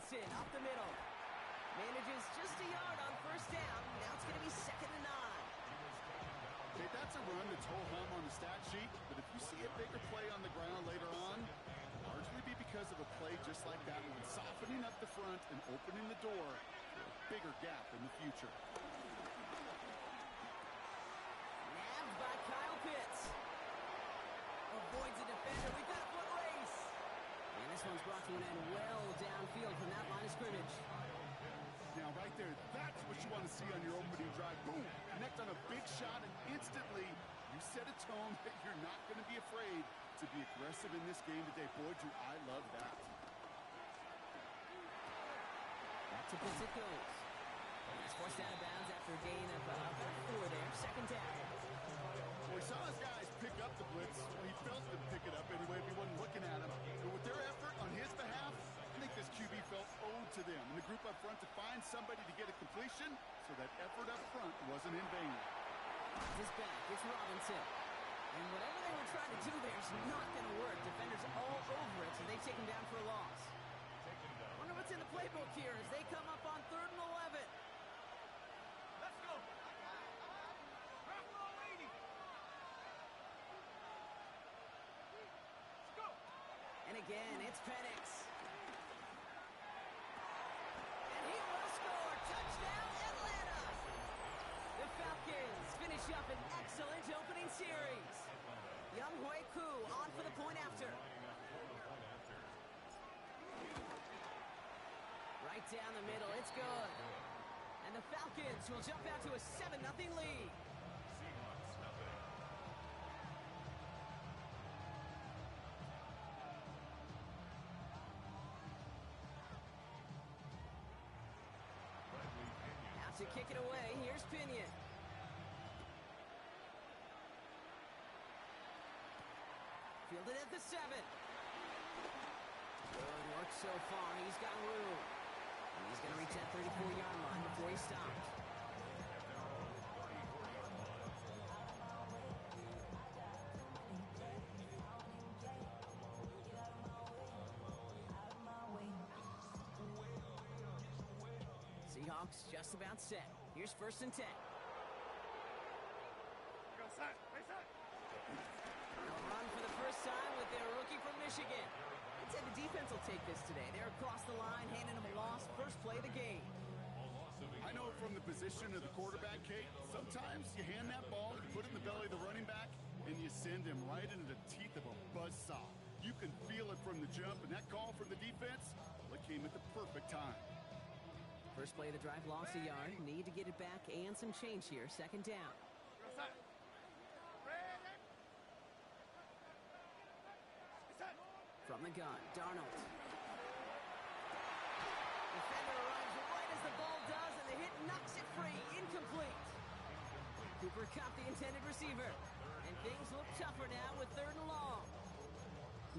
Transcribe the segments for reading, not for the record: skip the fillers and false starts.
Robinson up the middle. Manages just a yard on first down. Now it's going to be 2nd and 9. Okay, that's a run that's ho-hum on the stat sheet, but if you see a bigger play on the ground later on, largely be because of a play just like that one, softening up the front and opening the door for a bigger gap in the future. Nabbed by Kyle Pitts. Avoids a defender. We've got a foot race. And this one's brought to an end well downfield from that line of scrimmage. Now, right there, that's what you want to see on your opening drive. Boom! Connect on a big shot, and instantly you set a tone that you're not going to be afraid to be aggressive in this game today. Boy, do I love that. Back to Pitts it goes. He's forced out of bounds after a gain of about 4 there. 2nd down. Well, we saw his guys pick up the blitz. Well, he felt them pick it up anyway if he wasn't looking at him. But with their effort on his behalf, I think this QB felt owed to them. And the group up front to find somebody to get a completion, so that effort up front wasn't in vain. This back, it's Robinson. And whatever they were trying to do there is not going to work. Defenders all over it, so they take him down for a loss. Wonder what's in the playbook here as they come up on 3rd and 11. Let's go. Let's go. And again, it's Penix. And he will score. Touchdown, Atlanta. The Falcons finish up an excellent opening series. Young Hui Koo on for the point after. Right down the middle, it's good. And the Falcons will jump out to a 7-0 lead. Out to kick it away, here's Pinion. Fielded at the 7. Good work so far, he's got room. And he's going to reach that 34-yard line before he stopped. Seahawks just about set. Here's 1st and 10. Go set. Play set. They'll run for the first time with their rookie from Michigan. I'd say the defense will take this today. They're across the line, handing them a loss. First play of the game. I know from the position of the quarterback, Kate, sometimes you hand that ball, you put it in the belly of the running back, and you send him right into the teeth of a buzzsaw. You can feel it from the jump, and that call from the defense, well, it came at the perfect time. First play of the drive, lost a yard. Need to get it back and some change here. 2nd down. Go set. Ready. Set. From the gun, Darnold. Defender arrives right as the ball does, and the hit knocks it free. Incomplete. Cooper Kupp, the intended receiver. And things look tougher now with 3rd and long.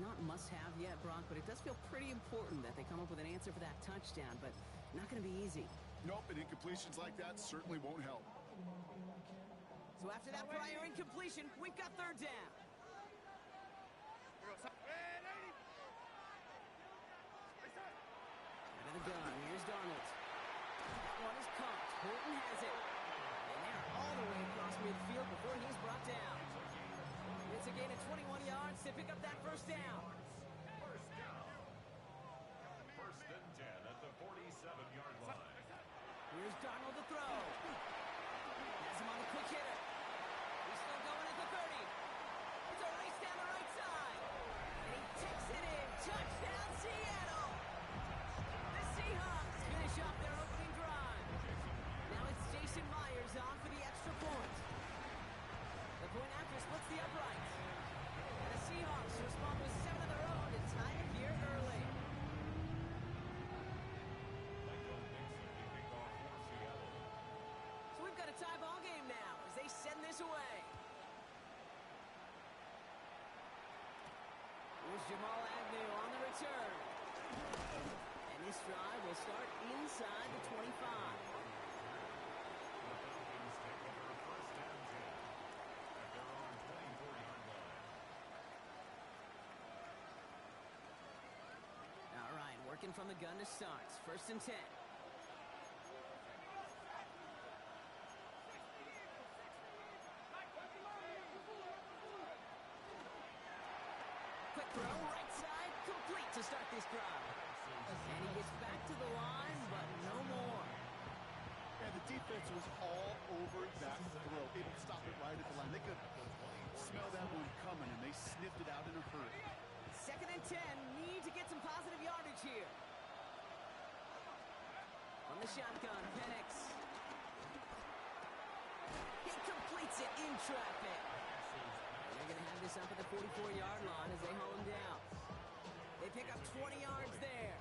Not must-have yet, Brock, but it does feel pretty important that they come up with an answer for that touchdown, but not going to be easy. Nope, and incompletions like that certainly won't help. So after that prior incompletion, we've got 3rd down. Ready. Play set. Out of the gun, here's Darnold. That one is caught. Horton has it. And they're all the way across midfield before he's brought down. It's a gain of 21 yards to pick up that 1st down. First down. 1st and 10 at the 47-yard line. Here's Darnold to throw. Has him on the quick hitter. He's still going at the 30. It's a race down the right side. And he takes it in. Touchdown, Seattle. The Seahawks finish off their opening drive. Now it's Jason Myers on for the extra point. The point after splits the uprights. And the Seahawks respond with 7 of their own to tie it here early. So we've got a tie ball game now as they send this away. Here's Jamal Agnew on the return. And this drive will start inside the 25. Working from the gun to start. First and 10. Quick throw, right side, complete to start this drive. And he gets back to the line, but no more. And the defense was all over that throw. Able to stop it right at the line. They could smell that one coming, and they sniffed it out in a hurry. Second and 10. Need to get some positive yardage here. On the shotgun, Penix. He completes it in traffic. And they're going to have this up at the 44-yard line as they haul him down. They pick up 20 yards there.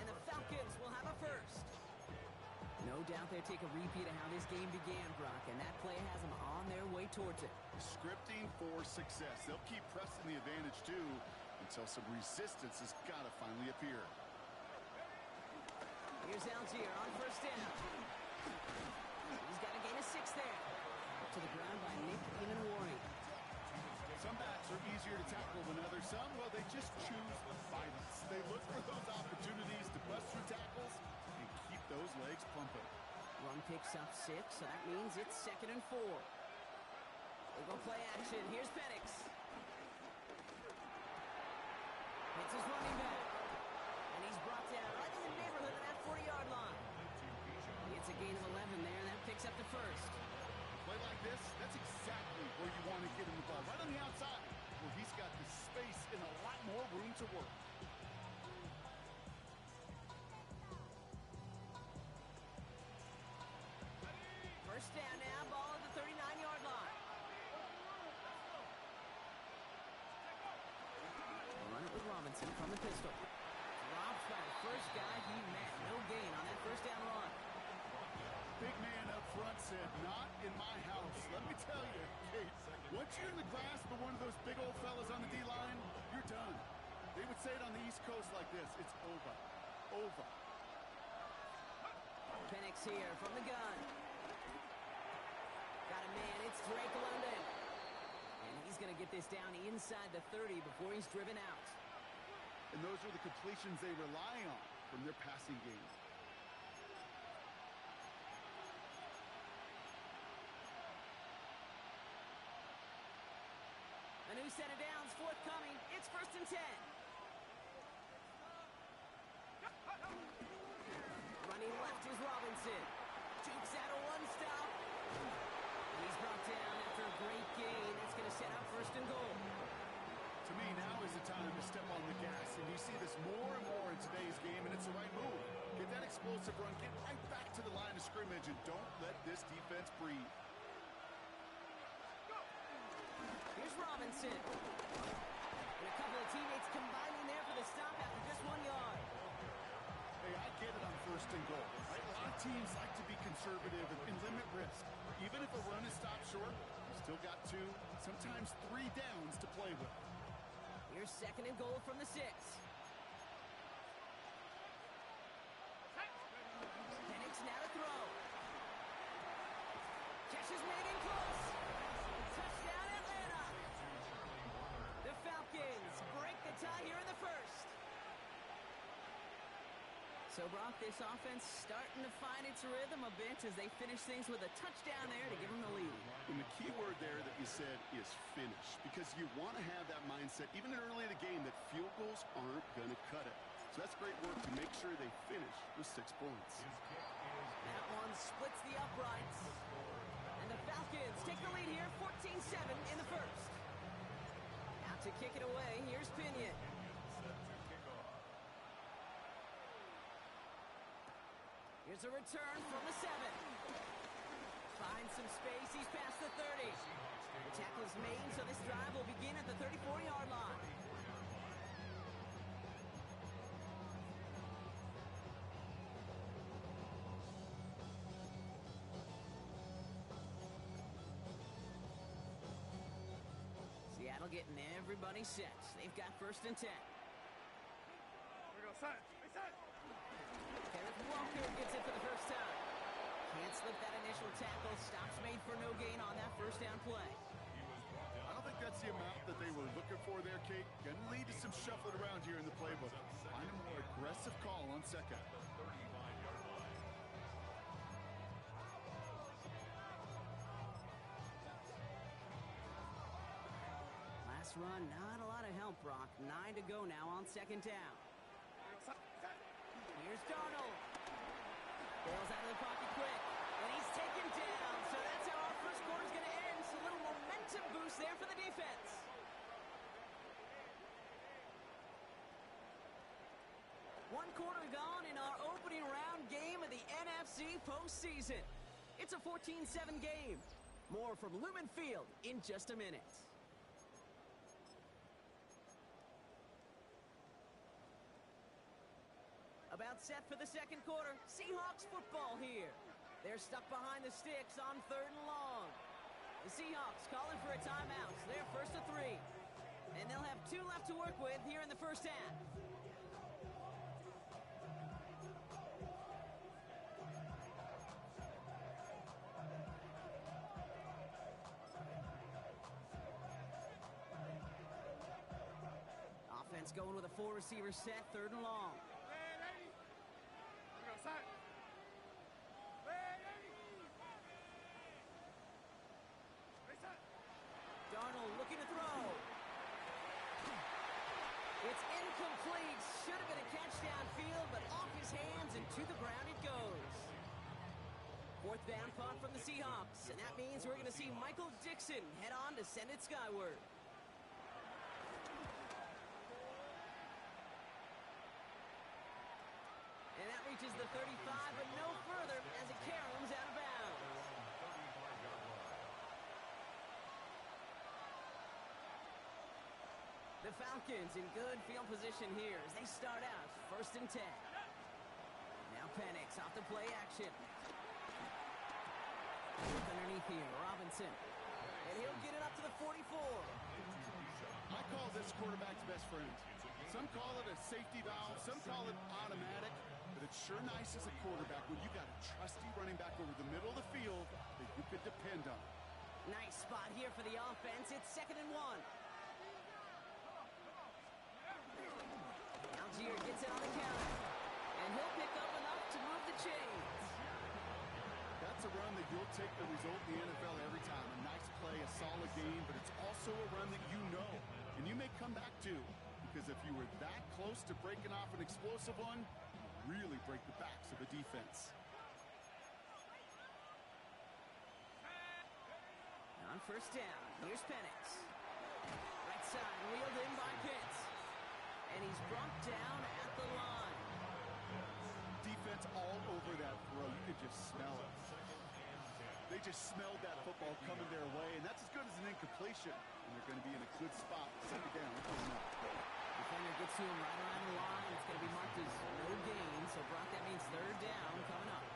And the Falcons will have a first. No doubt they'll take a repeat of how this game began, Brock, and that play has them on their way towards it. Scripting for success. They'll keep pressing the advantage, too, until some resistance has got to finally appear. Here's Algier on first down. He's got a gain of 6 there. Up to the ground by Nick Inanwari. Some backs are easier to tackle than others. Some, well, they just choose violence. They look for those opportunities to bust through tackles and keep those legs pumping. Run picks up 6, so that means it's second and 4. They go play action. Here's Penix. Hits his running back. And he's brought down right in the neighborhood of that 40-yard line. It's a gain of 11 there. That picks up the first. Play like this, that's exactly where you want to get him the ball. Right on the outside, where he's got the space and a lot more room to work. First down now, ball at the 39-yard line. Run it with Robinson from the pistol. Drops by the first guy he met. No gain on that first down run. Big man up front said, not in my house. Let me tell you, Kate, once you're in the grasp of one of those big old fellas on the D-line, you're done. They would say it on the East Coast like this, it's over. Over. Penix here from the gun. Got a man, it's Drake London. And he's going to get this down inside the 30 before he's driven out. And those are the completions they rely on from their passing game. A new set of downs forthcoming. It's first and 10. Running left is Robinson. Jukes out a one-stop. And he's brought down after a great gain. That's going to set up first and goal. To me, now is the time to step on the gas. And you see this more and more in today's game, and it's the right move. Get that explosive run. Get right back to the line of scrimmage, and don't let this defense breathe. Here's Robinson. And a couple of teammates combining there for the stop after just 1 yard. Hey, I get it on first and goal. Right? A lot of teams like to be conservative and limit risk. Even if a run is stopped short, you still got 2, sometimes 3 downs to play with. Here's second and goal from the 6. Penix now to throw. Catch is made in close. Touchdown Atlanta. The Falcons break the tie here in the first. So, Brock, this offense starting to find its rhythm a bit as they finish things with a touchdown there to give them the lead. And the key word there that you said is finish, because you want to have that mindset, even early in the game, that field goals aren't going to cut it. So that's great work to make sure they finish with 6 points. That one splits the uprights. And the Falcons take the lead here, 14-7 in the first. Out to kick it away, here's Pinion. Here's a return from the 7. Finds some space, he's past the 30. The tackle is made, so this drive will begin at the 34-yard line. Seattle getting everybody set. They've got first and 10. We go set. Reset. Kenneth Walker gets it for the first time. Can't slip that initial tackle. Stops made for no gain on that first down play. I don't think that's the amount that they were looking for there, Kate. Going to lead to some shuffling around here in the playbook. Find a more aggressive call on second. Last run, not a lot of help, Brock. 9 to go now on second down. Here's Darnold. Ball's out of the pocket quick, and he's taken down. So that's how our first quarter's going to end. So a little momentum boost there for the defense. One quarter gone in our opening round game of the NFC postseason. It's a 14-7 game. More from Lumen Field in just a minute. About set for the second quarter. Seahawks football here. They're stuck behind the sticks on 3rd and long. The Seahawks calling for a timeout. So they're first to 3. And they'll have 2 left to work with here in the first half. Offense going with a 4-receiver set, 3rd and long. Darnold looking to throw. It's incomplete. Should have been a catch downfield, but off his hands and to the ground it goes. 4th down punt from the Seahawks, and that means we're going to see Michael Dixon head on to send it skyward. And that reaches the 35, but no further as it caroms out of bounds. The Falcons in good field position here as they start out 1st and 10. Now Penix off the play action. Look underneath here, Robinson. And he'll get it up to the 44. I call this quarterback's best friend. Some call it a safety valve, some call it automatic, but it's sure nice as a quarterback when you got a trusty running back over the middle of the field that you could depend on. Nice spot here for the offense. It's 2nd and 1. Algier gets it on the counter, and he'll pick up enough to move the chains. That's a run that you'll take the result in the NFL every time. A nice play, a solid game, but it's also a run that you know, and you may come back to, because if you were that close to breaking off an explosive one, you really break the backs of the defense. On 1st down, here's Penix. Right side, wheeled in by Pitts. And he's brought down at the line. Defense all over that throw. You could just smell it. They just smelled that football coming their way, and that's as good as an incompletion. And they're going to be in a good spot to set it down. Defender gets to him right around the line. It's going to be marked as no gain. So, Brock, that means 3rd down coming up.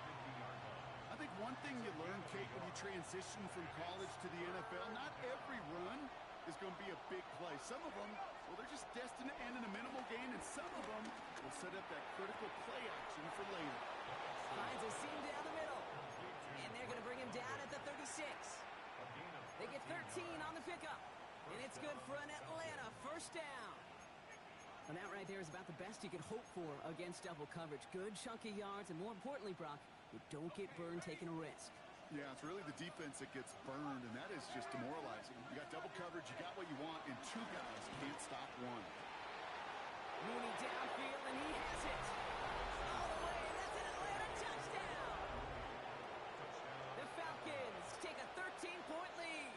I think one thing you learn, Kate, when you transition from college to the NFL, not every run is going to be a big play. Some of them, well, they're just destined to end in a minimal gain, and some of them will set up that critical play action for later. Finds a seam down the middle. And they're going to bring him down at the 36. They get 13 on the pickup. And it's good for an Atlanta 1st down. And that right there is about the best you could hope for against double coverage. Good chunky yards, and more importantly, Brock, you don't get burned taking a risk. Yeah, it's really the defense that gets burned, and that is just demoralizing. You got double coverage, you got what you want, and 2 guys can't stop one. Mooney downfield, and he has it. All the way, and that's an Atlanta touchdown. The Falcons take a 13-point lead.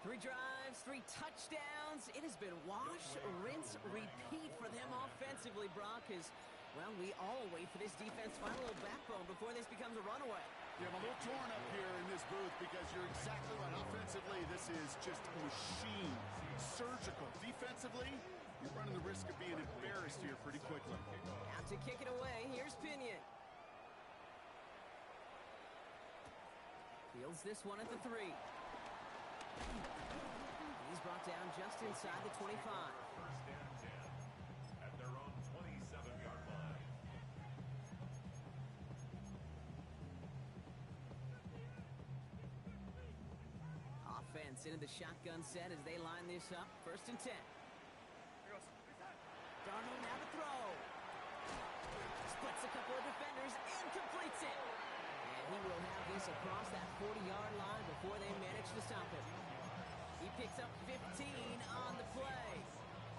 3 drives, 3 touchdowns. It has been wash, rinse, repeat for them offensively, Brock, as, well, we all wait for this defense to find a little backbone before this becomes a runaway. Yeah, I'm a little torn up here in this booth because you're exactly right. Offensively, this is just a machine. Surgical. Defensively, you're running the risk of being embarrassed here pretty quickly. Out to kick it away, here's Pinion. Fields this one at the 3. He's brought down just inside the 25. 1st and 10 at their own 27-yard line. offense into the shotgun set as they line this up. 1st and 10. Darnold now to throw. Splits a couple of defenders and completes it. And he will have this across that 40-yard line before they manage to stop him. He picks up 15 on the play.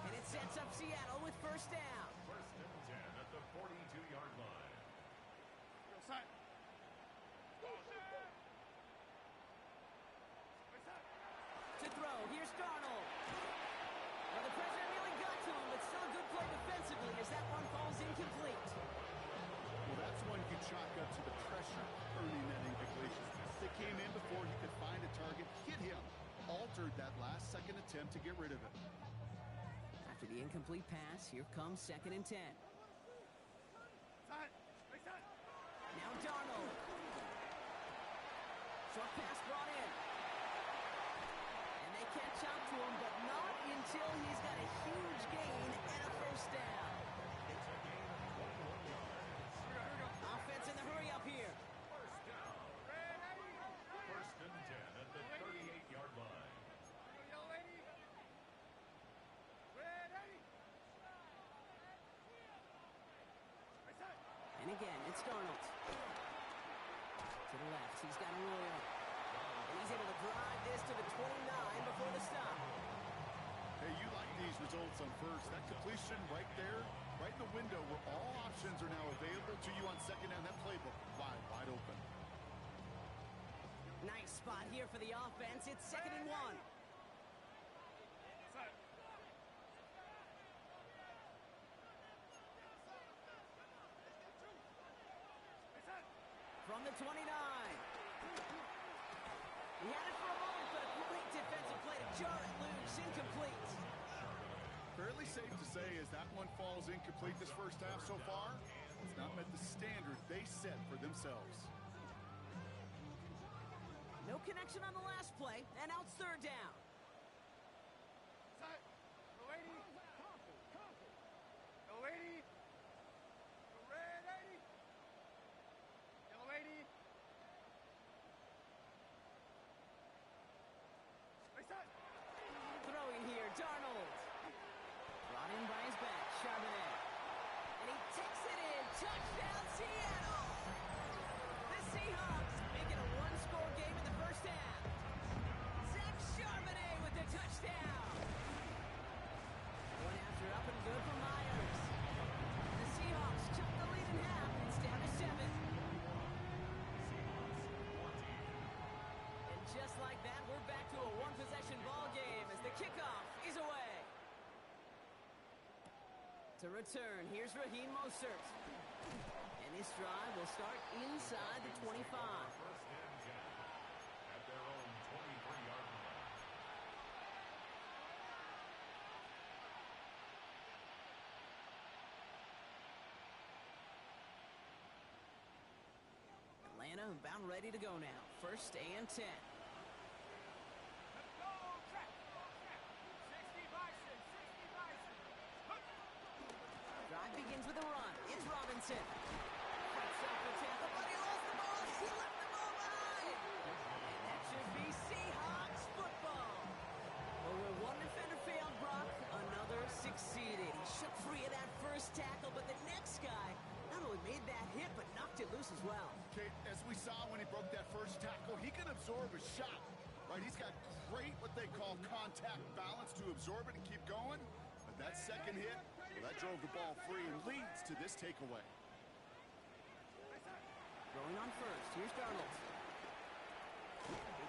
And it sets up Seattle with 1st down. 1st and 10 at the 42-yard line. To throw, here's Darnold. Well, the pressure nearly got to him, but still a good play defensively as that one falls incomplete. Well, that's one you chalk up to the pressure earning that incompletion. They came in before he could find a target, hit him, altered that last-second attempt to get rid of it. After the incomplete pass, here comes 2nd and 10. Now Darnold. Short pass brought in. And they catch up to him, but not until he's got a huge gain and a 1st down. Offense in the hurry up here. 1st down. 1st and 10 at the 38-yard line. And again, it's Darnold. To the left, he's got a Royal. And he's able to drive this to the 29 before the stop. Hey, you like these results on 1st. That completion right there, right in the window where all options are now available to you on 2nd down. That playbook wide open. Nice spot here for the offense. It's 2nd and 1. From the 29. He had it for a moment, but a great defensive play to jar it loose. Incomplete. Fairly safe to say as that one falls incomplete this 1st half so far, it's not met the standard they set for themselves. No connection on the last play, and now it's 3rd down. Throwing here, Darnold. Brought in by his back, Charbonnet. And he takes it in. Touchdown, Seattle! The Seahawks make it a 1-score game in the 1st half. Zach Charbonnet with the touchdown. One after up and good for Myers. The Seahawks took the lead in half. It's down to 7. And just like that, we're back to a one-possession ball game as the kickoff is away. To return, here's Raheem Mostert. And this drive will start inside the 25. 1st and 10 at their own 23-yard line. Atlanta about ready to go now. 1st and 10. Drive begins with a run. It's Robinson. Fights off the tackle, but he lost the ball. He left the ball behind. And that should be Seahawks football. Well, where one defender failed, Brock, another succeeded. He shook free of that 1st tackle, but the next guy not only made that hit, but knocked it loose as well. Kate, as we saw when he broke that 1st tackle, he can absorb a shot, right? He's got great, what they call contact balance to absorb it and keep going. But that 2nd hit, well, that drove the ball free and leads to this takeaway. Going on 1st, here's Darnold.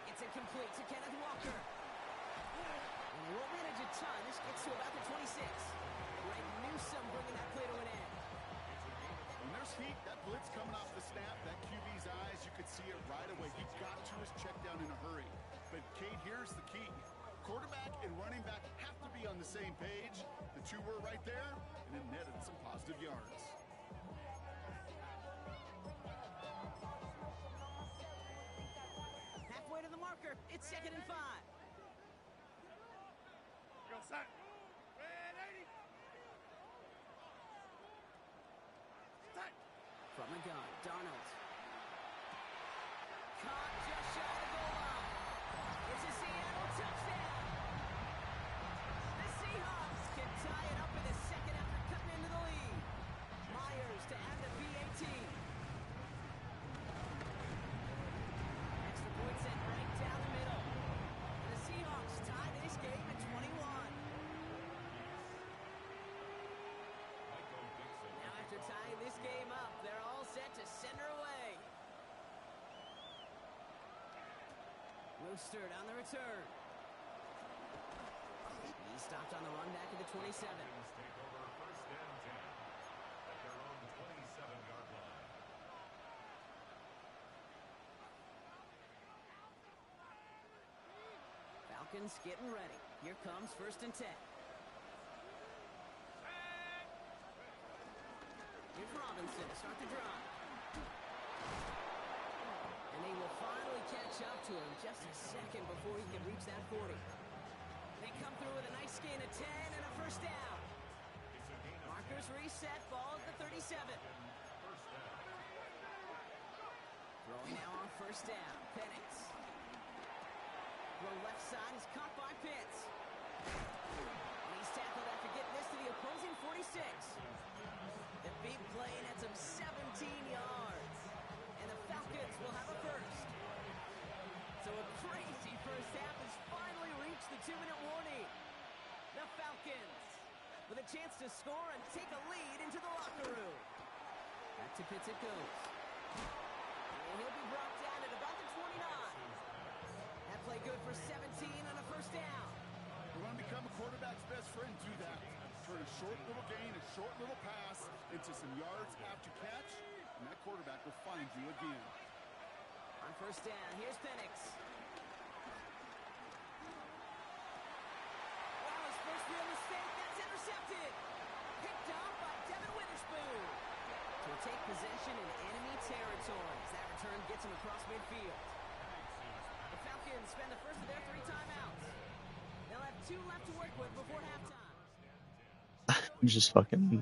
It's incomplete to Kenneth Walker. And they won't manage a ton. This gets to about the 26. Greg Newsome bringing that play to an end. When there's heat, that blitz coming off the snap, that QB's eyes, you could see it right away. He got to his check down in a hurry. But, Kate, here's the key. Quarterback and running back have to be on the same page. The two were right there, and it netted some positive yards. Halfway to the marker. It's 2nd and 5. From the gun, Darnold. Caught just shy of the goal line. It's a Seattle they're tying this game up. They're all set to send her away. Mostert on the return. He stopped on the run back at the 27. Falcons take over first and 10 at their own 27-yard line. Falcons getting ready. Here comes first and 10. Here's Robinson to start the drive. And they will finally catch up to him just a second before he can reach that 40. They come through with a nice gain of 10 and a first down. Markers reset, ball at the 37. Throwing now on first down, Penix. The left side is caught by Pitts. And he's tackled after getting this to the opposing 46. The big play nets him 17 yards. And the Falcons will have a first. So a crazy first half has finally reached the 2-minute warning. The Falcons with a chance to score and take a lead into the locker room. Back to Pitts it goes. And he'll be brought down at about the 29. That play good for 17 and a first down. You want to become a quarterback's best friend, do that. Turn a short little gain, a short little pass into some yards after catch, and that quarterback will find you again. On first down, here's Penix. Wow, his first real mistake, that's intercepted. Picked off by Devin Witherspoon. To take possession in enemy territories. That return gets him across midfield. The Falcons spend the first of their 3 timeouts. They'll have 2 left to work with before halftime. I'm just fucking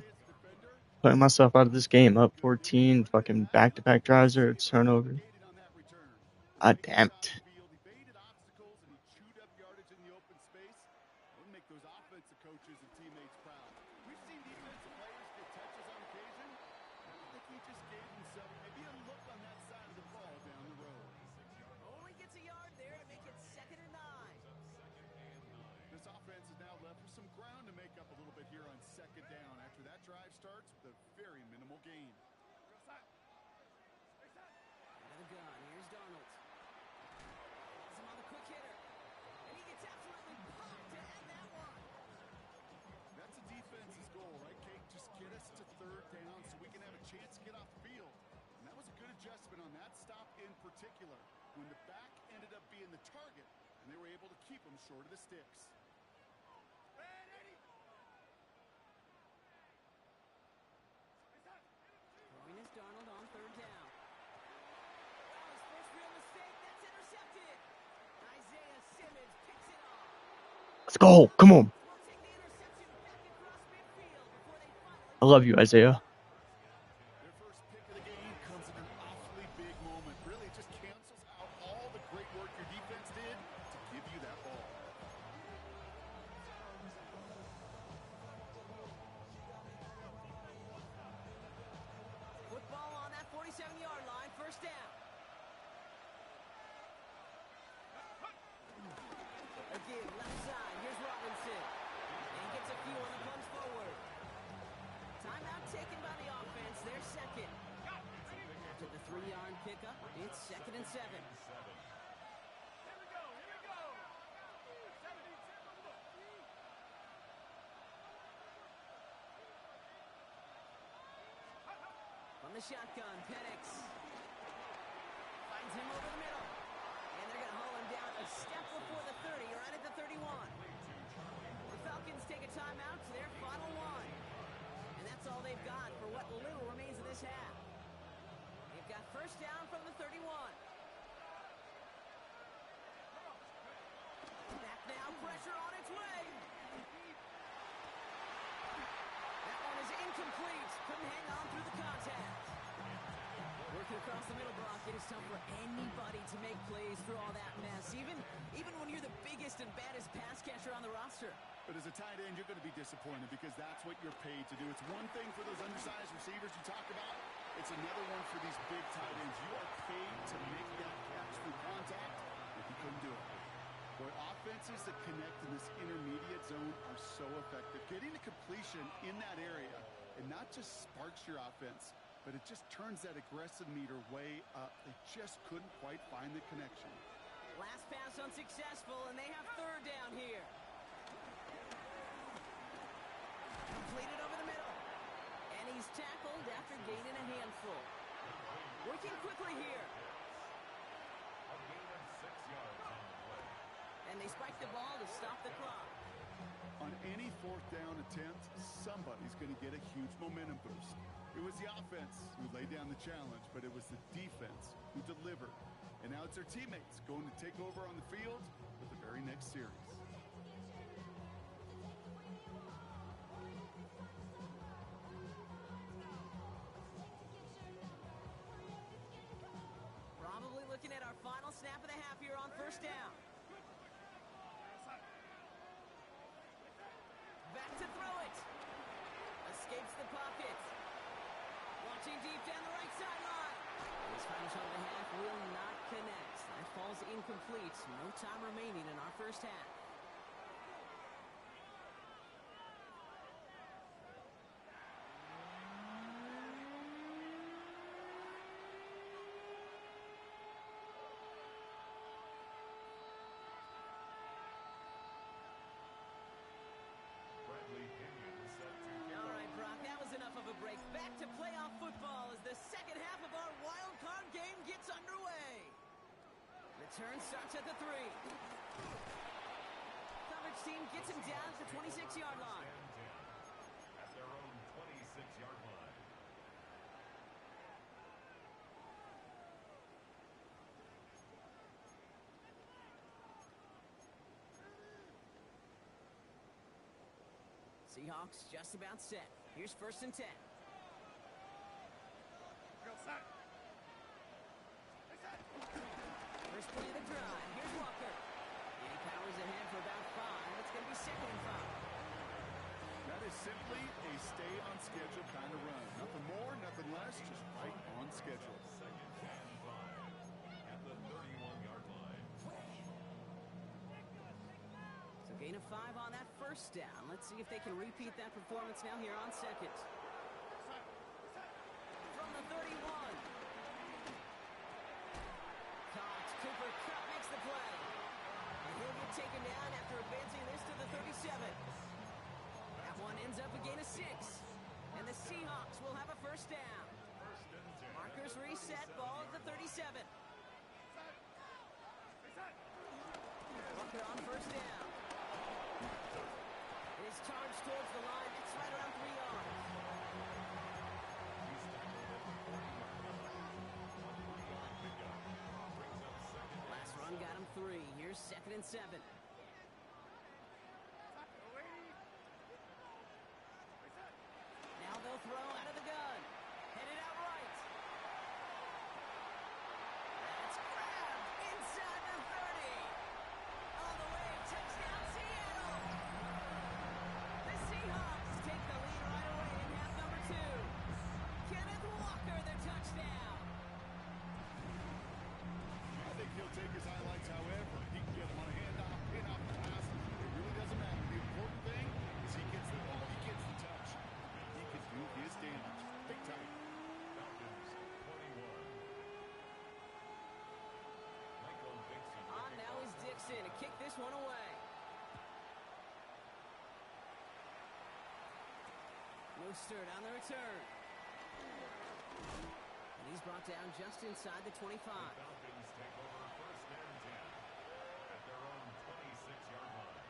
putting myself out of this game. Up 14, fucking back-to-back drives or turnover. God damn it. Those offensive coaches and teammates proud. We've seen defensive players get touches on occasion. I think he just gave himself maybe a look on that side of the ball down the road. Only gets a yard there to make it 2nd and 9. This offense is now left with some ground to make up a little bit here on 2nd down after that drive starts with a very minimal gain. Out of the gun, here's Darnold. Has him on the quick hitter. And he gets absolutely popped to end that one. That's a defense's goal, right, Kate? Just get us to 3rd down so we can have a chance to get off the field. And that was a good adjustment on that stop in particular, when the back ended up being the target, and they were able to keep him short of the sticks. Throwing is Darnold on 3rd down. Wow, his first real mistake, that's intercepted. Isaiah Simmons picks it off. Let's go. Come on. We'll take the interception back across midfield before they finally... I love you, Isaiah. Their first pick of the game comes at an awfully big moment. Really, it just cancels out all the great work your defense did to give you that ball. Football on that 47-yard line, first down. Again, left side, here's Robinson. And he gets a few on the punch forward. Timeout taken by the offense, their second. After the 3-yard pickup, it's 2nd and 7. From the shotgun, Penix finds him over the middle. And they're going to haul him down a step before the 30, right at the 31. The Falcons take a timeout to their final one. And that's all they've got for what little remains of this half. They've got first down from the 31. Back now, pressure on its way. That one is incomplete. Couldn't hang on through the contact. Working across the middle block, it is tough for anybody to make plays through all that mess, even when you're the biggest and baddest pass catcher on the roster. But as a tight end, you're going to be disappointed because that's what you're paid to do. It's one thing for those undersized receivers you talk about. It's another one for these big tight ends. You are paid to make that catch through contact, if you couldn't do it. Boy, offenses that connect in this intermediate zone are so effective. Getting to completion in that area It not just sparks your offense, but it just turns that aggressive meter way up. They just couldn't quite find the connection. Last pass unsuccessful, and they have third down here. Completed over the middle. And he's tackled after gaining a handful. Working quickly here. A gain of 6 yards on the play. And they spike the ball to stop the clock. On any fourth down attempt, somebody's going to get a huge momentum boost. It was the offense who laid down the challenge, but it was the defense who delivered. And now it's their teammates going to take over on the field for the very next series. Probably looking at our final snap of the half here on first down. Back to throw it. Escapes the pocket. Launching deep down the right sideline. This final shot of the half will not connect. That falls incomplete. No time remaining in our first half. Bradley Pinion set to kick All off. right, Brock, that was enough of a break. Back to playoff football as the second half of our wild card game gets underway. Return starts at the 3. Coverage team gets him down at the 26-yard line. And 10 at their own 26-yard line. Seahawks just about set. Here's first and 10. Go set. First play of the drive. Here's Walker. And he powers ahead for about 5. It's going to be second and 5. That is simply a stay-on-schedule kind of run. Nothing more, nothing less, just right on schedule. Second and 5 at the 31-yard line. So gain of 5 on that first down. Let's see if they can repeat that performance now here on second. From the 31. Caught. Cooper Kupp makes the play. And he'll get taken down after advancing this to the 37. That one ends up a gain of 6. And the Seahawks will have a first down. First and 10. Markers reset. Ball at the 37. Walker on first down. It is charged towards the line. It's right around 3 yards. Last run got him 3. Here's second and 7. Now they'll throw out of the gun. Headed out right. That's grabbed inside the 30. All the way, touchdown Seattle. The Seahawks take the lead right away in half number 2. Kenneth Walker, the touchdown. I think he'll take his highlights however. He can get them on a handoff, pin-off pass. It really doesn't matter. The important thing is he gets the ball, he gets the touch. He can do his damage. Big time. Falcons 21. Michael Dixon. to On kick now off. is Dixon to kick this one away. Mostert on the return. And he's brought down just inside the 25. Falcons take over first and 10 at their own 26-yard line.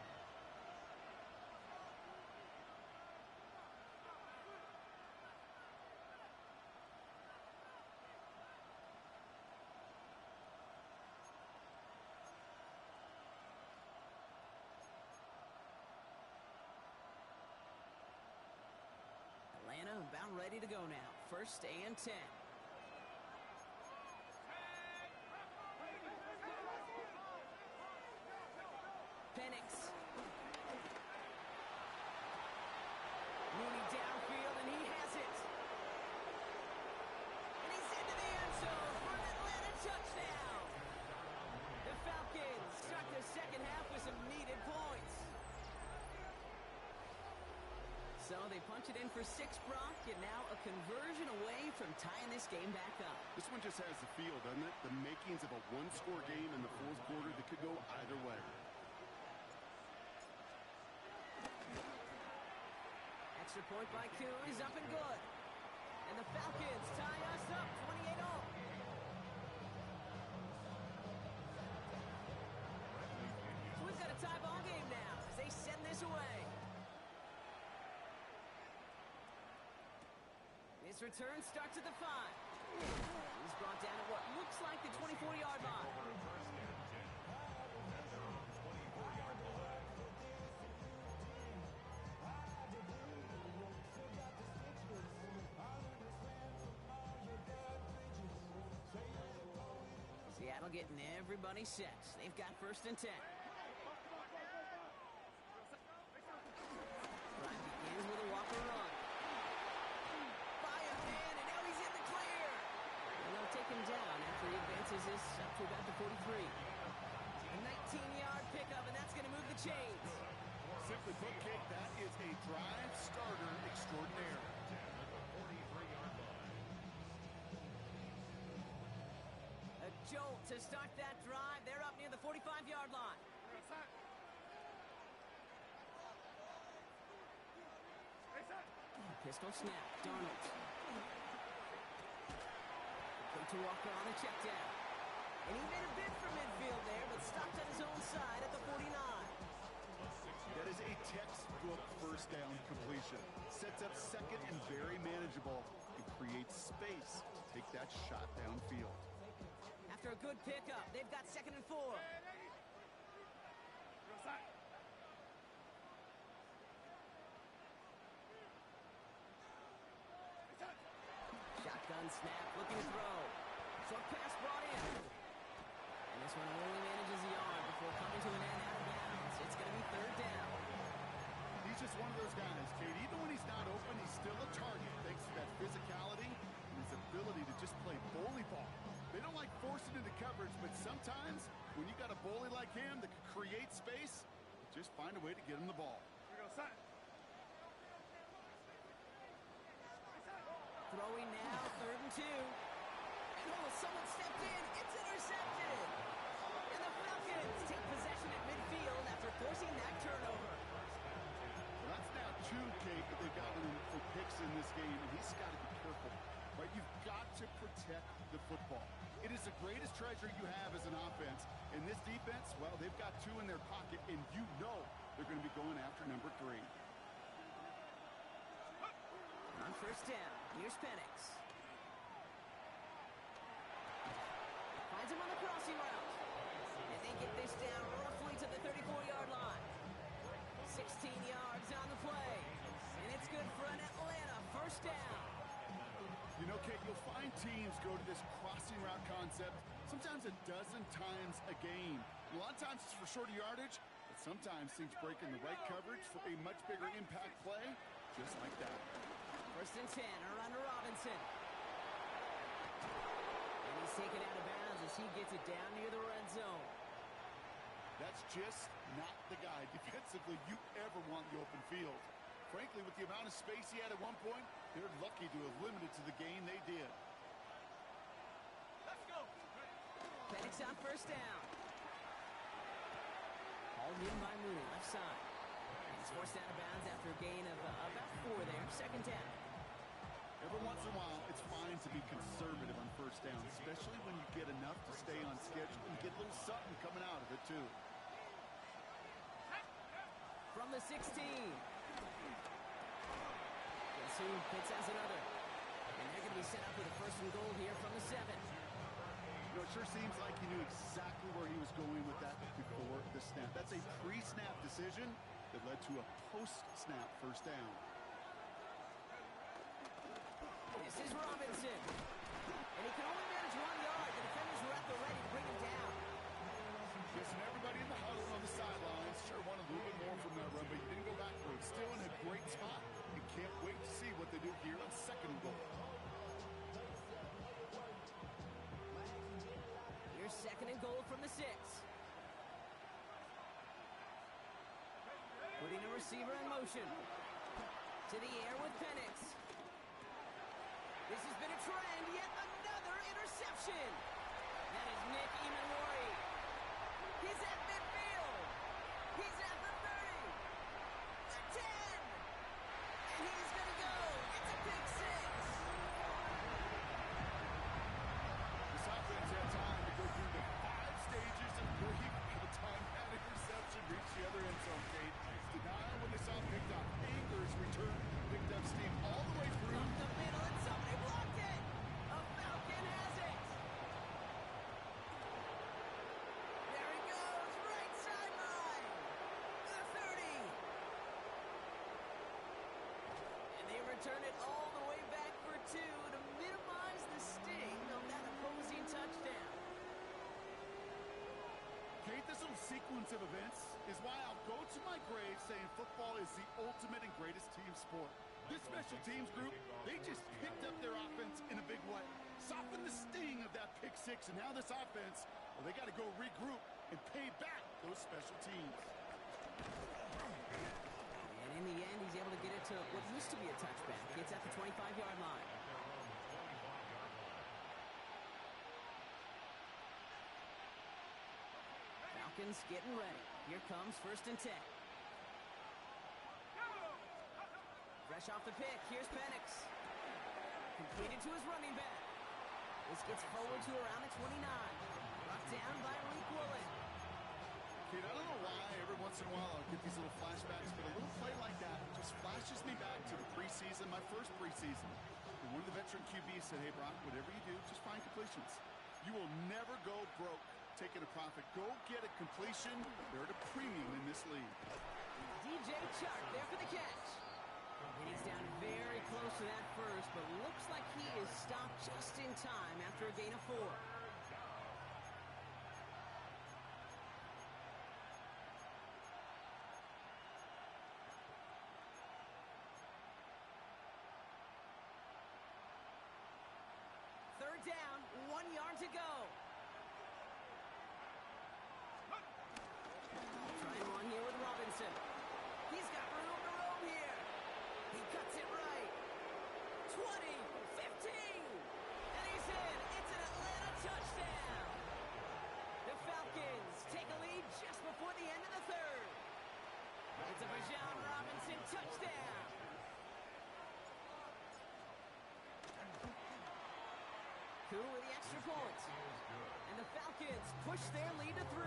Atlanta about ready to go now. First and 10. Penix. Mooney downfield, and he has it. And he's into the end zone for an Atlanta touchdown. The Falcons start the second half with some needed points. So they punch punched it in for 6, Brock, and now a conversion away from tying this game back up. This one just has the feel, doesn't it? The makings of a one-score game in the fourth quarter that could go either way. Extra point by Koo is up and good. And the Falcons tie us up 28-all. So we've got a tie ball game now as they send this away. This return starts at the 5. He's brought down at what looks like the 24-yard line. Seattle getting everybody set. They've got 1st and 10. Drive begins with a Walker run. By a man, and now he's in the clear. And they'll take him down after he advances this up to about the 43. A 19-yard pickup, and that's going to move the chains. Simply put, Kate, that is a drive starter extraordinaire. A jolt to start that drive. They're up near the 45-yard line. Pistol snap. Darnold. Complete to Walker on a check down. And he made a bid for midfield there, but stopped on his own side at the 49. That is a textbook first down completion. Sets up second and very manageable and creates space to take that shot downfield. After a good pickup, they've got 2nd and 4. Shotgun snap, looking to throw. Short pass brought in. And this one only manages a yard before coming to an end out of bounds. It's going to be 3rd down. He's just one of those guys, Kate. Even when he's not open, he's still a target thanks to that physicality and his ability to just play bully ball. They don't like forcing into coverage, but sometimes when you got a bully like him that can create space, just find a way to get him the ball. Throwing now, 3rd and 2. And someone stepped in. It's intercepted. And the Falcons take possession at midfield after forcing that turnover. Well, that's now 2, Kate, that they've gotten for picks in this game, and he's got to be careful. Right? You've got to protect the football. It is the greatest treasure you have as an offense. And this defense, well, they've got 2 in their pocket, and you know they're going to be going after number 3. On 1st down, here's Penix. Finds him on the crossing route. And they get this down roughly to the 34-yard line. 16 yards on the play. And it's good for an Atlanta 1st down. You know, Kate, you'll find teams go to this crossing route concept sometimes a dozen times a game. A lot of times it's for shorter yardage, but sometimes teams break in the right coverage for a much bigger impact play, just like that. 1st and 10, around to Robinson. And he's taken out of bounds as he gets it down near the red zone. That's just not the guy defensively you ever want in the open field. Frankly, with the amount of space he had at one point, they're lucky to have limited to the gain they did. Let's go. Penix on 1st down. Hauled in by Mooney, left side. He's forced out of bounds after a gain of about 4 there. 2nd down. Every once in a while, it's fine to be conservative on 1st down, especially when you get enough to stay on schedule and get a little something coming out of it, too. From the 16. Guess who picks us another? And they're going to be set up with a 1st and goal here from the 7. You know, it sure seems like he knew exactly where he was going with that before the snap. That's a pre-snap decision that led to a post-snap 1st down. This is Robinson. And he can only manage 1 yard. The defenders were at the ready to bring him down. Yes, and everybody in the huddle on the sidelines sure wanted a little bit more from that run, but he didn't go backwards. Still in a great spot. You can't wait to see what they do here on 2nd and goal. Here's 2nd and goal from the 6. Putting a receiver in motion. To the air with Penix. This has been a trend. Yet another interception. That is Nick Emanwari. He's at midfield. He's at the 30. The 10. And he's going to go. It's a pick six. This offense had time to go through the 5 stages of grief by the time that interception reached the other end zone, Kate. Denial when they saw it picked up. Anger is returned. Picked up steam all the way through. Up the middle, and somebody blocked it. A Falcon has it. There he goes, right sideline. The 30. And they return it all the way back for 2 to minimize the sting of that opposing touchdown. Kate, this little sequence of events is why I'll go to my grave saying football is the ultimate and greatest team sport. This special teams group, they just picked up their offense in a big way. Softened the sting of that pick six, and now this offense, well, they got to go regroup and pay back those special teams. And in the end, he's able to get it to what used to be a touchback. It's at the 25-yard line. Falcons getting ready. Here comes 1st and 10. Fresh off the pick, here's Penix. Completed to his running back. This gets forward to around the 29. Brought down by Reek Woolen. Kate, I don't know why every once in a while I'll get these little flashbacks, but a little play like that just flashes me back to the preseason, my first preseason. And one of the veteran QBs said, hey, Brock, whatever you do, just find completions. You will never go broke taking a profit. Go get a completion. They're at a premium in this league. DJ Chark there for the catch. And he's down very close to that first, but looks like he is stopped just in time after a gain of 4. Third down, 1 yard to go. Trying one here with Robinson. He's got room to roam here. He cuts it right. 20, 15, and he's in. It's an Atlanta touchdown. The Falcons take a lead just before the end of the third. It's a Bijan Robinson touchdown. Coup with the extra point. And the Falcons push their lead to 3.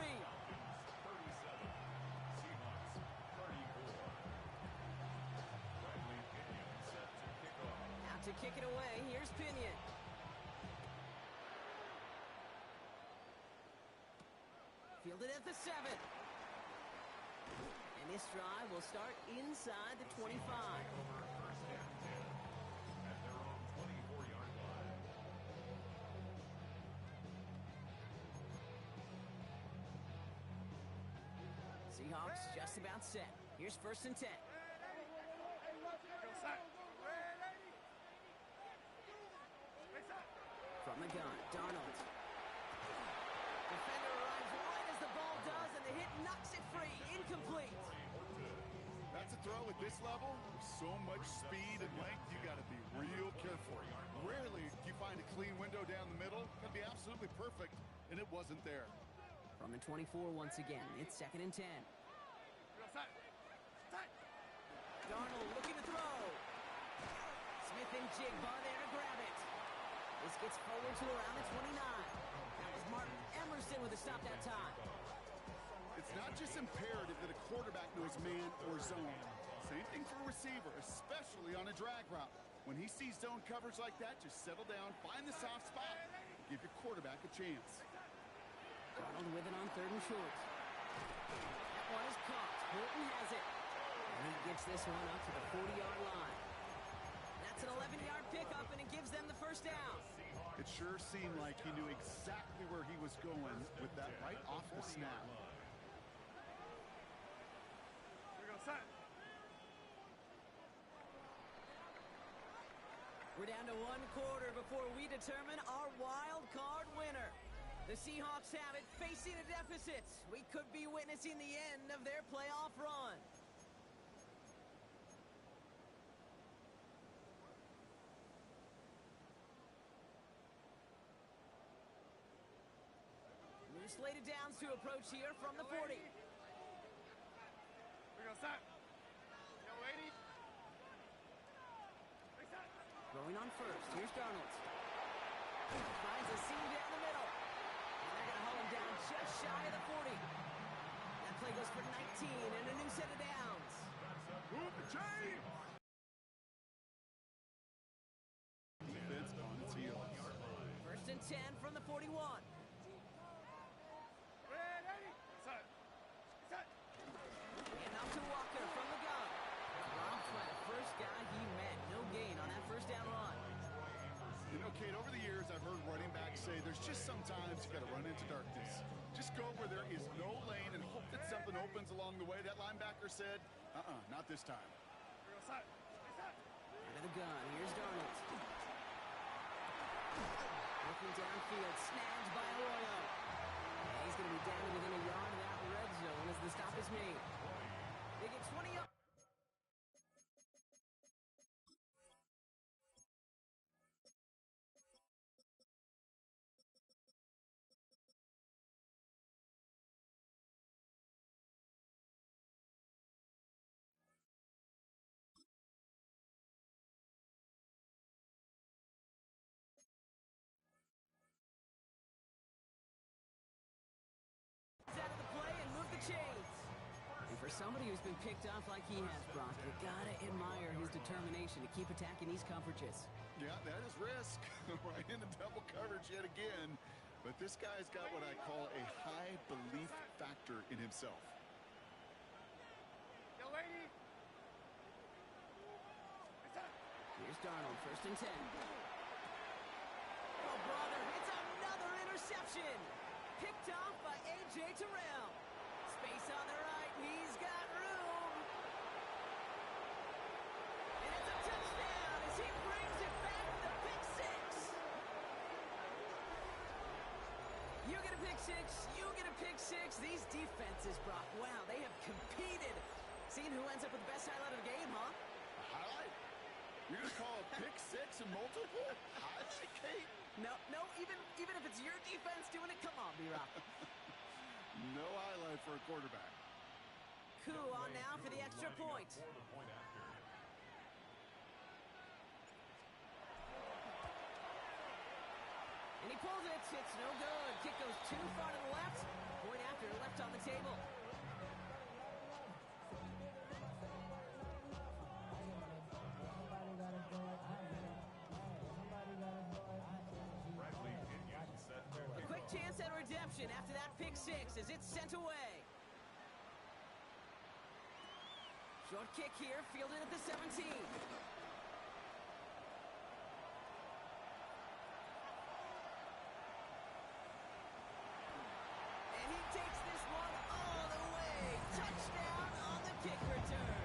To kick it away, here's Pinion. Fielded at the 7. And this drive will start inside the 25. Seahawks just about set. Here's 1st and 10. From the gun, Darnold. Defender arrives right as the ball does, and the hit knocks it free. Incomplete. That's a throw at this level. With so much speed and length, you got to be real careful. Rarely do you find a clean window down the middle. That'd be absolutely perfect, and it wasn't there. From the 24 once again, it's 2nd and 10. Darnold looking to throw. Smith and Jigba there to grab it. This gets forward to around the 29. That was Martin Emerson with a stop that time. It's not just imperative that a quarterback knows man or zone. Same thing for a receiver, especially on a drag route. When he sees zone coverage like that, just settle down, find the soft spot, and give your quarterback a chance. Darnold with it on 3rd and short. That one is caught. Horton has it. And he gets this one up to the 40-yard line. That's an 11-yard pickup, and it gives them the 1st down. It sure seemed like he knew exactly where he was going with that right off the snap. We're down to 1 quarter before we determine our wild card winner. The Seahawks have it, facing a deficit. We could be witnessing the end of their playoff run. slated downs to approach here from the 40. We go set. Yo, lady. Reset. Going on first. Here's Darnold. Finds a seam down the middle. And they're going to haul him down just shy of the 40. That play goes for 19 and a new set of downs. Move the chain! Defense on its heels. First and 10 from the 41. Ready. Set. Set. And up to Walker from the gun. Robbed by the first guy he met. No gain on that first down run. You know, Kate, over the years, I've heard running backs say there's just sometimes you got to run into darkness. Just go where there is no lane and hope that something opens along the way. That linebacker said, not this time. We go set. Reset. Out of the gun. Here's Darnold. Looking downfield. Snagged by Arroyo. And he's going to be down to within a yard of that red zone as the stop is made. They get 20 yards. Out of the play and move the chains. And for somebody who's been picked off like he has, Brock, you gotta admire his determination to keep attacking these coverages. Yeah, that is risk. Right into double coverage yet again. But this guy's got what I call a high belief factor in himself. Yo, lady. Reset. Here's Darnold, first and 10. Oh, brother, it's another interception. Picked off by A.J. Terrell. Space on the right, he's got room. And it's a touchdown as he brings it back with a pick six. You get a pick six, you get a pick six. These defenses, Brock, wow, they have competed. Seeing who ends up with the best highlight of the game, huh? A highlight? You're going to call a pick six and multiple? Highlight, Kate? No, even if it's your defense doing it, come on, B-Rock. No highlight for a quarterback. Coup on now for the extra point. And he pulls it. It's no good. Kick goes too far to the left. Point after left on the table. A quick chance at redemption after that pick six as it's sent away. Short kick here, fielded at the 17. And he takes this one all the way. Touchdown on the kick return.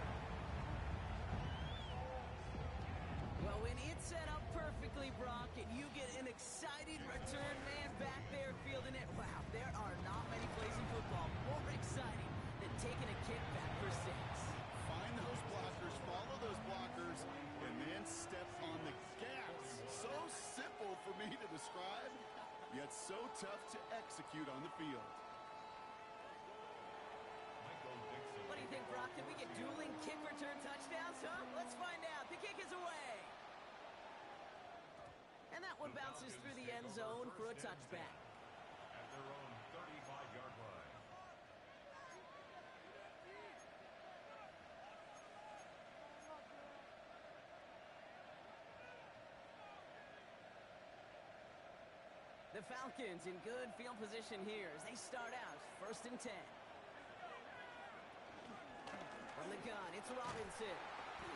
Well, when it's set up perfectly, Brock, and you get an exciting return man back there fielding it, wow, there are not many plays in football more exciting than taking a kick back for six. Find those blockers, follow those blockers, and then step on the gas. So simple for me to describe, yet so tough to execute on the field. What do you think, Brock? Can we get dueling kick return touchdowns, huh? Let's find out. The kick is away. And that one bounces through the end zone for a touchback. At their own 35-yard line. The Falcons in good field position here as they start out first and 10. From the gun, it's Robinson.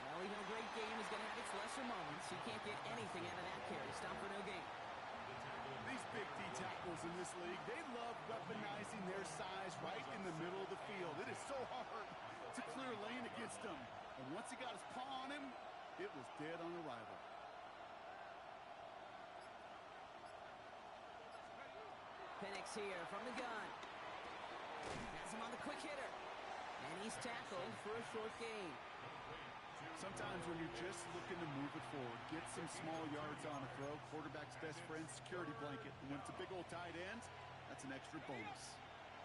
Well, even a great game is going to have its lesser moments. You can't get anything out of that carry. Stop for no gain. These big D tackles in this league, they love weaponizing their size right in the middle of the field. It is so hard to clear lane against them. And once he got his paw on him, it was dead on arrival. Penix here from the gun. Has him on the quick hitter. And he's tackled for a short gain. Sometimes when you're just looking to move it forward, get some small yards on a throw, quarterback's best friend, security blanket. And when it's a big old tight end, That's an extra bonus.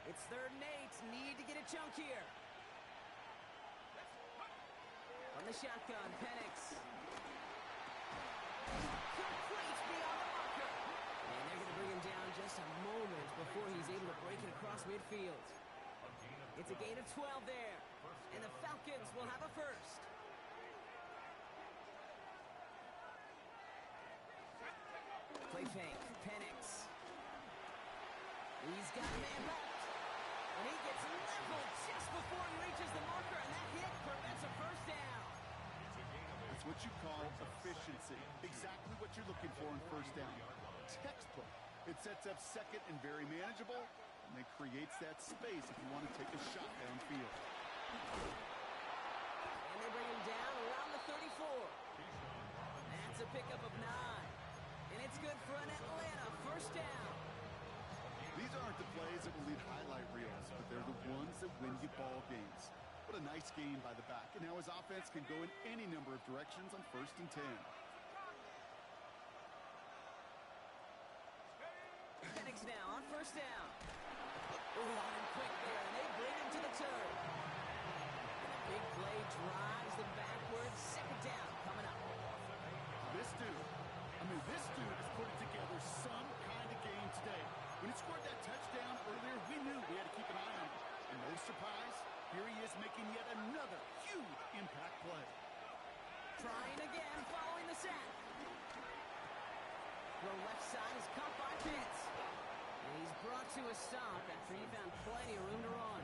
It's 3rd and 8. Need to get a chunk here. From the shotgun, Penix. Complete beyond the marker. And they're going to bring him down just a moment before he's able to break it across midfield. It's a gain of 12 there. And the Falcons will have a first. Play fake, Penix. He's got a man back. And he gets leveled just before he reaches the marker, and that hit prevents a first down. It's what you call efficiency. Exactly what you're looking for in first down. Textbook. It sets up second and very manageable, and it creates that space if you want to take a shot downfield. And they bring him down around the 34. That's a pickup of 9. And it's good for an Atlanta first down. These aren't the plays that will lead highlight reels, but they're the ones that win you ball games. What a nice game by the back. And now his offense can go in any number of directions on 1st and 10. Penix now on first down. And quick there, and they bring him to the turn. And a big play drives them backwards. 2nd down coming up. This dude is putting together some kind of game today. When he scored that touchdown earlier, we knew we had to keep an eye on him. And no surprise, here he is making yet another huge impact play. Trying again following the sack. The left side is caught by Pitts. And he's brought to a stop after he found plenty of room to run.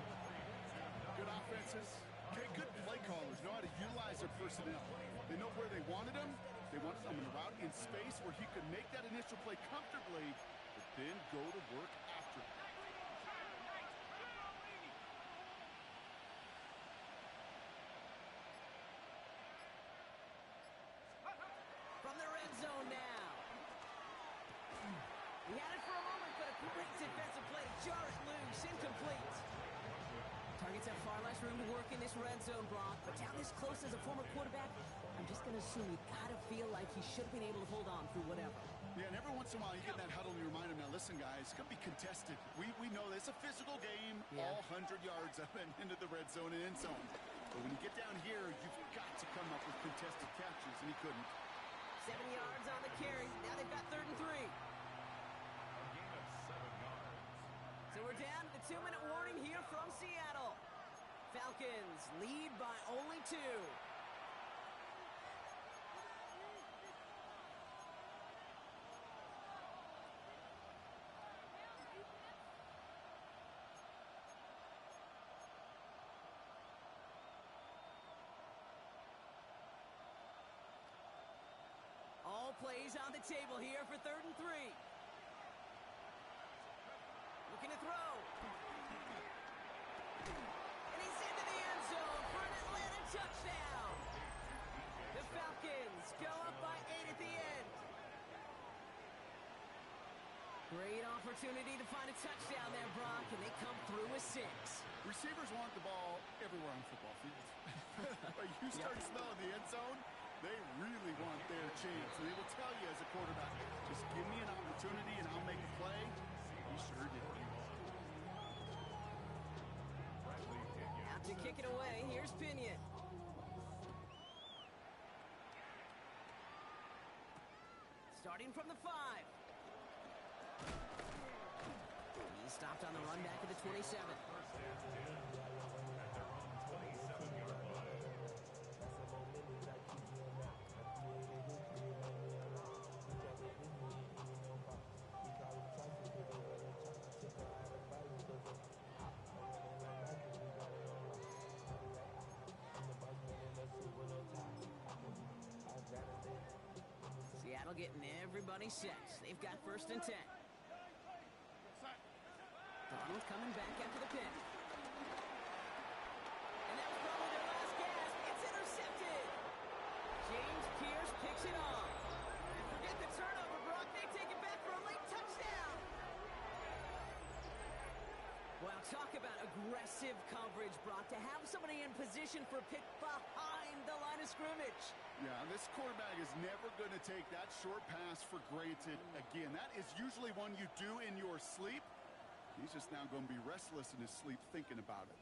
Good offenses. Okay, good play callers know how to utilize their personnel. They know where they wanted him. They wanted him in a route in space where he could make that initial play comfortably, but then go to work after it. From the red zone now. He had it for a moment, but a great defensive play to jar it loose. Incomplete. Targets have far less room to work in this red zone, Brock, but down this close as a former quarterback, I'm just going to assume you got to feel like he should have been able to hold on through whatever. Yeah, and every once in a while you get in that huddle and you remind him, now listen guys, it's going to be contested. We know this is a physical game, all 100 yards up and into the red zone and end zone. But when you get down here, you've got to come up with contested catches, and he couldn't. 7 yards on the carry. Now they've got 3rd and 3. So we're down to the 2-minute warning here from Seattle. Falcons lead by only 2. All plays on the table here for 3rd and 3. Looking to throw. And he's into the end zone for an Atlanta touchdown. The Falcons go up by 8 at the end. Great opportunity to find a touchdown there, Brock, and they come through with 6. Receivers want the ball everywhere on football fields. But you start smelling the end zone, they really want their chance. And they will tell you as a quarterback, just give me an opportunity and I'll make a play. He sure did. Out to kick it away, here's Pinion. Starting from the 5. He stopped on the run back at the 27. Seattle getting everybody set. They've got 1st and 10. Donald coming back after the pick. And that was probably their last gasp. It's intercepted. James Pierce picks it off. And forget the turnover, Brock. They take it back for a late touchdown. Wow, talk about aggressive coverage, Brock. To have somebody in position for a pick behind the line of scrimmage. Yeah, this quarterback is never going to take that short pass for granted again. That is usually one you do in your sleep. He's just now going to be restless in his sleep thinking about it.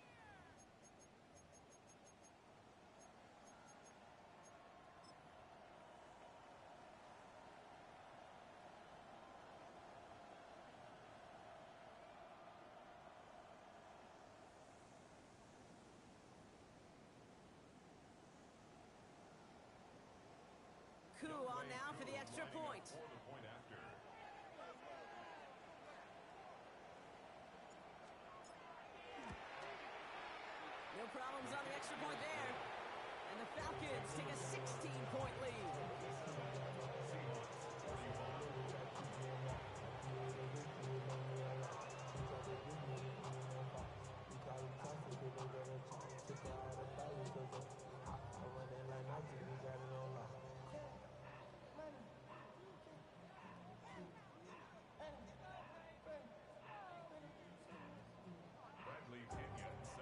Coup on now for the extra point. No problems on the extra point there. And the Falcons take a 16-point lead.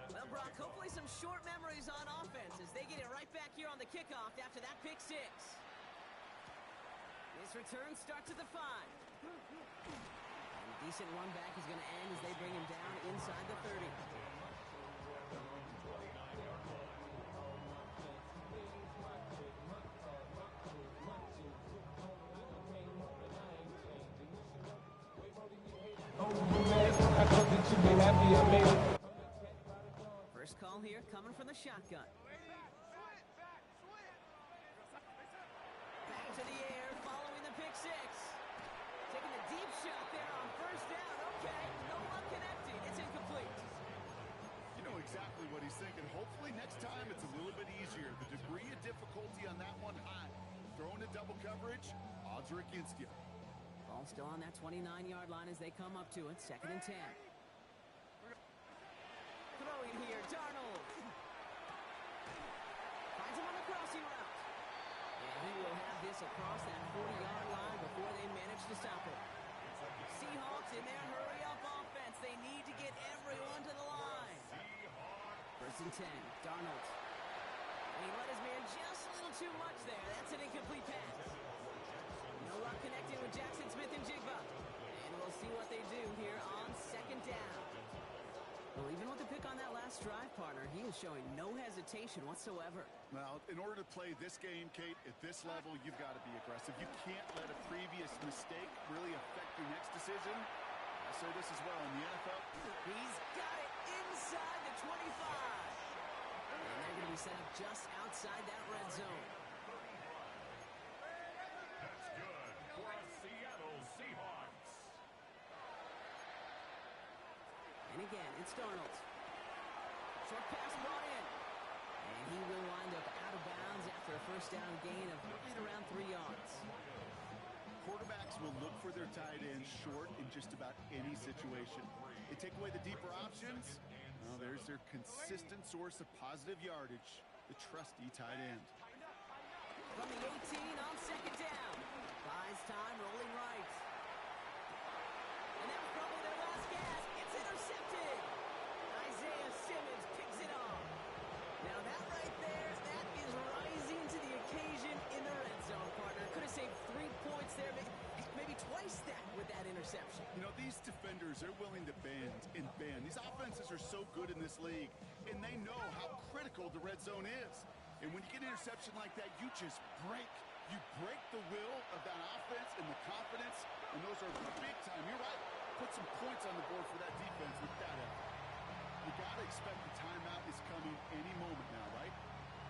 Well, Brock, hopefully some short memories on offense as they get it right back here on the kickoff after that pick six. This return starts at the 5. And a decent run back is going to end as they bring him down inside the 30. First call here coming from the shotgun. Back to the air following the pick six. Taking a deep shot there on first down. Okay, no luck connecting. It's incomplete. You know exactly what he's thinking. Hopefully next time it's a little bit easier. The degree of difficulty on that one high. Throwing a double coverage, odds are against you. Ball still on that 29-yard line as they come up to it. 2nd and 10. Throwing here, Darnold. Finds him on the crossing route. And he will have this across that 40-yard line before they manage to stop it. Seahawks in their hurry-up offense. They need to get everyone to the line. 1st and 10, Darnold. And he let his man just a little too much there. That's an incomplete pass. No luck connecting with Jackson Smith and Jigba. And we'll see what they do here on 2nd down. Well, even with the pick on that last drive, partner, he is showing no hesitation whatsoever. Well, in order to play this game, Kate, at this level, you've got to be aggressive. You can't let a previous mistake really affect your next decision. I say this as well in the NFL. He's got it inside the 25. And they're going to be set up just outside that red zone. That's good for a Seattle Seahawks. And again, it's Darnold. Short pass brought in. And he will wind up out of bounds after a first down gain of right around 3 yards. Quarterbacks will look for their tight end short in just about any situation. They take away the deeper options. Well, there's their consistent source of positive yardage, the trusty tight end. From the 18 on 2nd down. Buys time, rolling right. And that was probably their last gasp. It's intercepted. Isaiah Simmons picks it off. Now that right there, that is rising to the occasion in the red zone, partner. Could have saved 3 points there, maybe twice that with that interception. You know, these defenders, they're willing to bend and bend. These offenses are so good in this league, and they know how critical the red zone is. And when you get an interception like that, you just break. You break the will of that offense and the confidence, and those are big time. You're right. Put some points on the board for that defense with that effort. You got to expect the timeout is coming any moment now, right?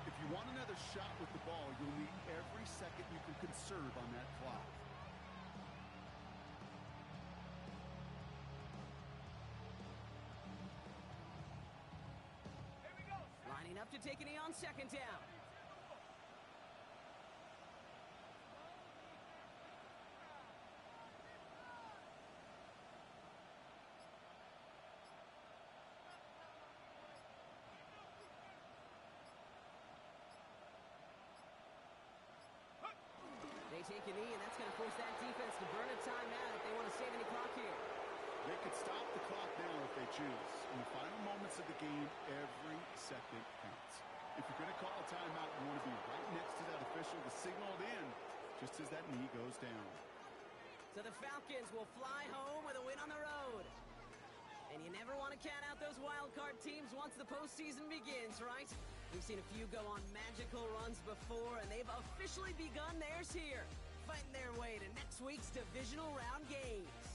If you want another shot with the ball, you'll need every second you can conserve on that clock. Lining up to take a knee on 2nd down. They take a knee, and that's going to force that defense to burn a timeout if they want to save any clock here. They could stop the clock now if they choose. In the final moments of the game, every second counts. If you're going to call a timeout, you want to be right next to that official to signal it in just as that knee goes down. So the Falcons will fly home with a win on the road. never want to count out those wild card teams once the postseason begins, right? We've seen a few go on magical runs before, and they've officially begun theirs here, fighting their way to next week's divisional round games.